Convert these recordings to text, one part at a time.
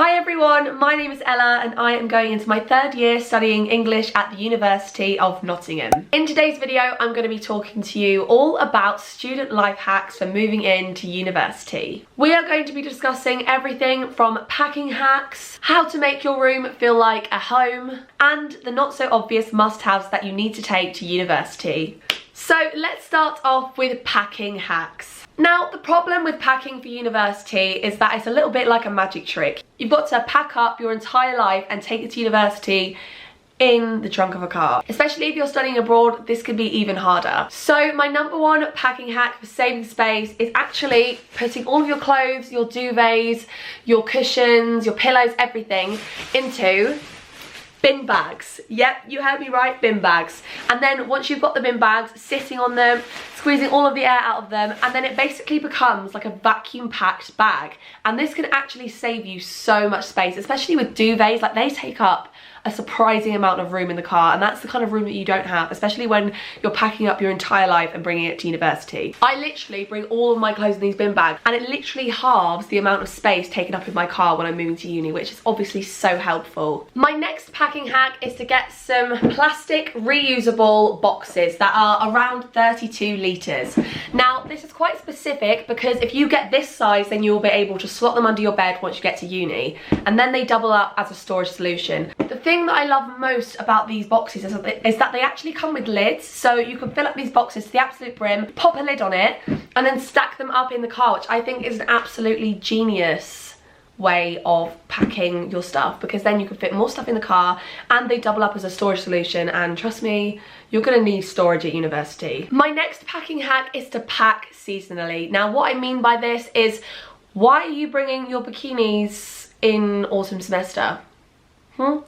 Hi everyone, my name is Ella and I am going into my third year studying English at the University of Nottingham. In today's video, I'm going to be talking to you all about student life hacks for moving into university. We are going to be discussing everything from packing hacks, how to make your room feel like a home, and the not so obvious must-haves that you need to take to university. So let's start off with packing hacks. Now, the problem with packing for university is that it's a little bit like a magic trick. You've got to pack up your entire life and take it to university in the trunk of a car. Especially if you're studying abroad, this could be even harder. So my number one packing hack for saving space is actually putting all of your clothes, your duvets, your cushions, your pillows, everything into bin bags. Yep, you heard me right, bin bags. And then once you've got the bin bags, sitting on them, squeezing all of the air out of them, and then it basically becomes like a vacuum packed bag. And this can actually save you so much space, especially with duvets. Like, they take up a surprising amount of room in the car, and that's the kind of room that you don't have, especially when you're packing up your entire life and bringing it to university. I literally bring all of my clothes in these bin bags, and it literally halves the amount of space taken up in my car when I'm moving to uni, which is obviously so helpful. My next packing hack is to get some plastic reusable boxes that are around 32 litres. Now, this is quite specific because if you get this size, then you'll be able to slot them under your bed once you get to uni, and then they double up as a storage solution. The thing that I love most about these boxes is that they actually come with lids, so you can fill up these boxes to the absolute brim, pop a lid on it, and then stack them up in the car, which I think is an absolutely genius way of packing your stuff, because then you can fit more stuff in the car and they double up as a storage solution, and trust me, you're gonna need storage at university. My next packing hack is to pack seasonally. Now, what I mean by this is, why are you bringing your bikinis in autumn semester?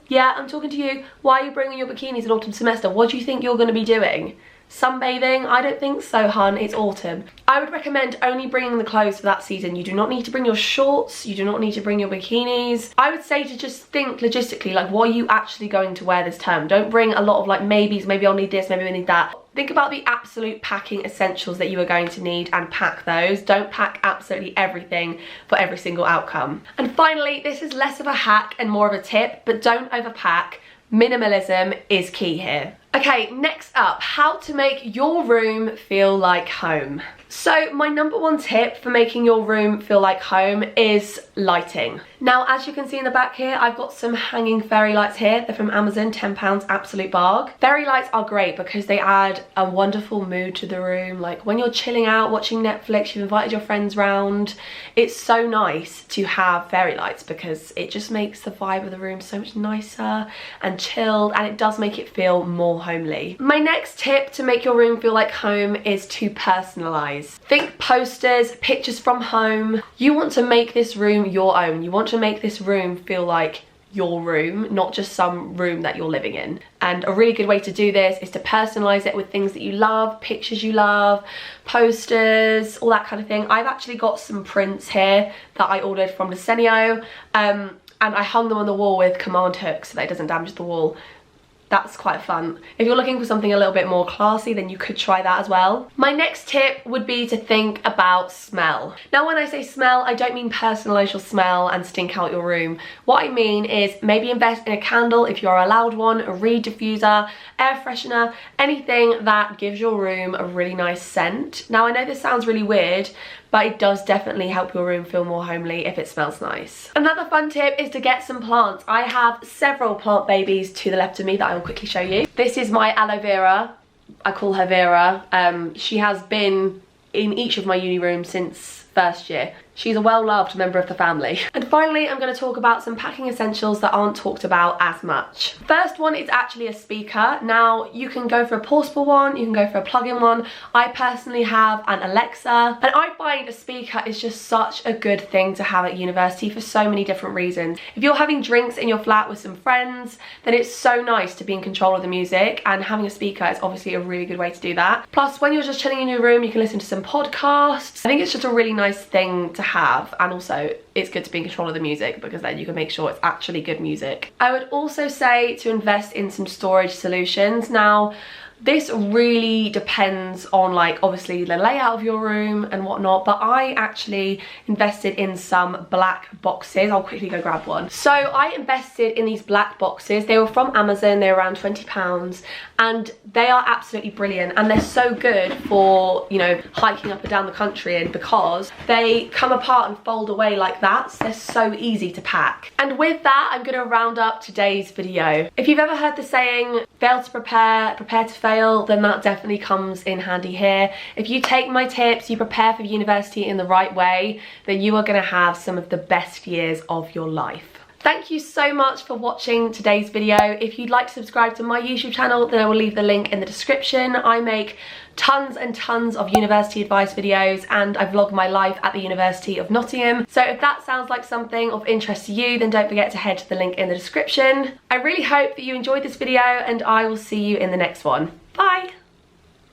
Yeah, I'm talking to you. Why are you bringing your bikinis in autumn semester? What do you think you're going to be doing? Sunbathing? I don't think so, hun. It's autumn. I would recommend only bringing the clothes for that season. You do not need to bring your shorts. You do not need to bring your bikinis. I would say to just think logistically, like, what are you actually going to wear this term? Don't bring a lot of like maybes. Maybe I'll need this, maybe I need that. Think about the absolute packing essentials that you are going to need and pack those. Don't pack absolutely everything for every single outcome. And finally, this is less of a hack and more of a tip, but don't overpack. Minimalism is key here. Okay, next up, how to make your room feel like home. So my number one tip for making your room feel like home is lighting. Now, as you can see in the back here, I've got some hanging fairy lights here. They're from Amazon, £10, absolute bargain. Fairy lights are great because they add a wonderful mood to the room. Like when you're chilling out, watching Netflix, you've invited your friends round. It's so nice to have fairy lights because it just makes the vibe of the room so much nicer and chilled, and it does make it feel more homely. My next tip to make your room feel like home is to personalize. Think posters, pictures from home. You want to make this room your own. You want to make this room feel like your room, not just some room that you're living in. And a really good way to do this is to personalize it with things that you love, pictures you love, posters, all that kind of thing. I've actually got some prints here that I ordered from Desenio, and I hung them on the wall with command hooks so that it doesn't damage the wall. That's quite fun. If you're looking for something a little bit more classy, then you could try that as well. My next tip would be to think about smell. Now, when I say smell, I don't mean personalize your smell and stink out your room. What I mean is maybe invest in a candle if you're allowed one, a reed diffuser, air freshener, anything that gives your room a really nice scent. Now, I know this sounds really weird, but it does definitely help your room feel more homely if it smells nice. Another fun tip is to get some plants. I have several plant babies to the left of me that I will quickly show you. This is my aloe vera. I call her Vera. She has been in each of my uni rooms since first year. She's a well-loved member of the family. And finally, I'm going to talk about some packing essentials that aren't talked about as much. First one is actually a speaker. Now, you can go for a portable one, you can go for a plug-in one. I personally have an Alexa, and I find a speaker is just such a good thing to have at university for so many different reasons. If you're having drinks in your flat with some friends, then it's so nice to be in control of the music, and having a speaker is obviously a really good way to do that. Plus, when you're just chilling in your room, you can listen to some podcasts. I think it's just a really nice thing to have, and also it's good to be in control of the music because then you can make sure it's actually good music. I would also say to invest in some storage solutions. Now, This really depends on like obviously the layout of your room and whatnot, but I actually invested in some black boxes. I'll quickly go grab one. So I invested in these black boxes. They were from Amazon. They were around £20 and they are absolutely brilliant, and they're so good for, you know, hiking up and down the country in, because they come apart and fold away like that, so they're so easy to pack. And with that, I'm going to round up today's video. If you've ever heard the saying, fail to prepare, prepare to fail, then that definitely comes in handy here. If you take my tips, you prepare for university in the right way, then you are going to have some of the best years of your life. Thank you so much for watching today's video. If you'd like to subscribe to my YouTube channel, then I will leave the link in the description. I make tons and tons of university advice videos, and I vlog my life at the University of Nottingham. So if that sounds like something of interest to you, then don't forget to head to the link in the description. I really hope that you enjoyed this video, and I will see you in the next one. Bye!